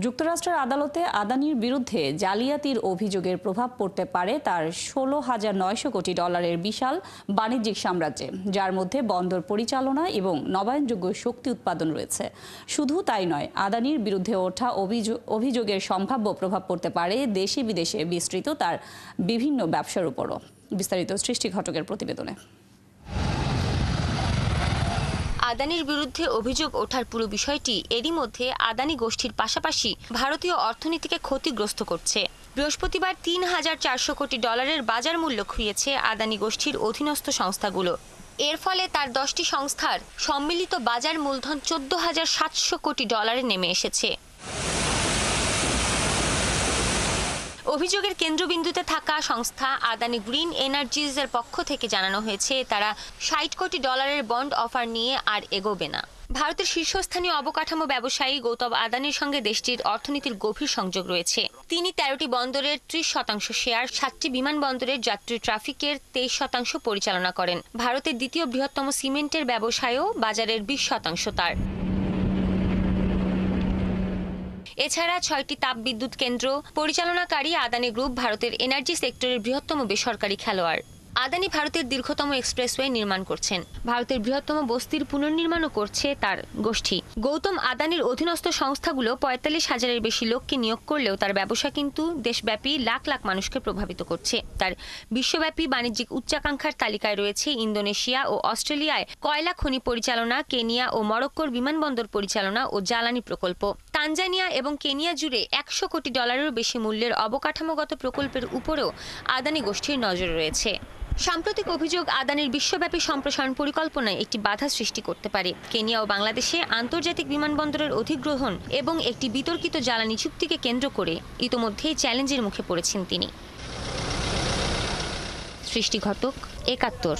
যুক্তরাষ্ট্রের আদালতে আদানির বিরুদ্ধে জালিয়াতির অভিযোগের প্রভাব পড়তে পারে তার 16,900 কোটি ডলারের বিশাল বাণিজ্যিক সাম্রাজ্যে, যার মধ্যে বন্দর পরিচালনা এবং নবায়নযোগ্য শক্তি উৎপাদন রয়েছে। শুধু তাই নয়, আদানির বিরুদ্ধে ওঠা অভিযোগের সম্ভাব্য প্রভাব পড়তে পারে দেশে বিদেশে বিস্তৃত তার বিভিন্ন ব্যবসার উপরও। বিস্তারিত সৃষ্টি ঘটকের প্রতিবেদনে। আদানির বিরুদ্ধে অভিযোগ ওঠার পুরো বিষয়টি এরই মধ্যে আদানি গোষ্ঠীর পাশাপাশি ভারতীয় অর্থনীতিকে ক্ষতিগ্রস্ত করছে। বৃহস্পতিবার 3,400 কোটি ডলারের বাজার মূল্য খুইয়েছে আদানি গোষ্ঠীর অধীনস্থ সংস্থাগুলো। এর ফলে তার 10টি সংস্থার সম্মিলিত বাজার মূলধন 14,700 কোটি ডলারে নেমে এসেছে। অভিযোগের কেন্দ্রবিন্দুতে থাকা সংস্থা আদানি গ্রিন এনার্জিজের পক্ষ থেকে জানানো হয়েছে তারা 60 কোটি ডলারের বন্ড অফার নিয়ে আর এগোবে না। ভারতের শীর্ষস্থানীয় অবকাঠামো ব্যবসায়ী গৌতম আদানির সঙ্গে দেশটির অর্থনীতির গভীর সংযোগ রয়েছে। তিনি 13টি বন্দরের 30% শেয়ার, 7টি বিমানবন্দরের যাত্রী ট্রাফিকের 23% পরিচালনা করেন। ভারতের দ্বিতীয় বৃহত্তম সিমেন্টের ব্যবসায়ও বাজারের 20% তার। এছাড়া 6টি তাপবিদ্যুৎ কেন্দ্র পরিচালনাকারী আদানি গ্রুপ ভারতের এনার্জি সেক্টরের বৃহত্তম বেসরকারি খেলোয়াড়। আদানি ভারতের দীর্ঘতম এক্সপ্রেসওয়ে নির্মাণ করছেন। ভারতের বৃহত্তম বস্তির পুনর্নির্মাণও করছে তার গোষ্ঠী। গৌতম আদানির অধীনস্থ সংস্থাগুলো 45,000-এর বেশি লোককে নিয়োগ করলেও তার ব্যবসা কিন্তু দেশব্যাপী লাখ লাখ মানুষকে প্রভাবিত করছে। তার বিশ্বব্যাপী বাণিজ্যিক উচ্চাকাঙ্ক্ষার তালিকায় রয়েছে ইন্দোনেশিয়া ও অস্ট্রেলিয়ায় কয়লা খনি পরিচালনা, কেনিয়া ও মরক্কোর বিমানবন্দর পরিচালনা ও জ্বালানি প্রকল্প। তানজানিয়া এবং কেনিয়া জুড়ে 100 কোটি ডলারেরও বেশি মূল্যের অবকাঠামোগত প্রকল্পের উপরেও আদানি গোষ্ঠীর নজর রয়েছে। সাম্প্রতিক অভিযোগ আদানির বিশ্বব্যাপী সম্প্রসারণ পরিকল্পনায় একটি বাধা সৃষ্টি করতে পারে। কেনিয়া ও বাংলাদেশে আন্তর্জাতিক বিমানবন্দরের অধিগ্রহণ এবং একটি বিতর্কিত জ্বালানি চুক্তিকে কেন্দ্র করে ইতোমধ্যেই চ্যালেঞ্জের মুখে পড়েছেন তিনি। সৃষ্টি ঘটক, 71।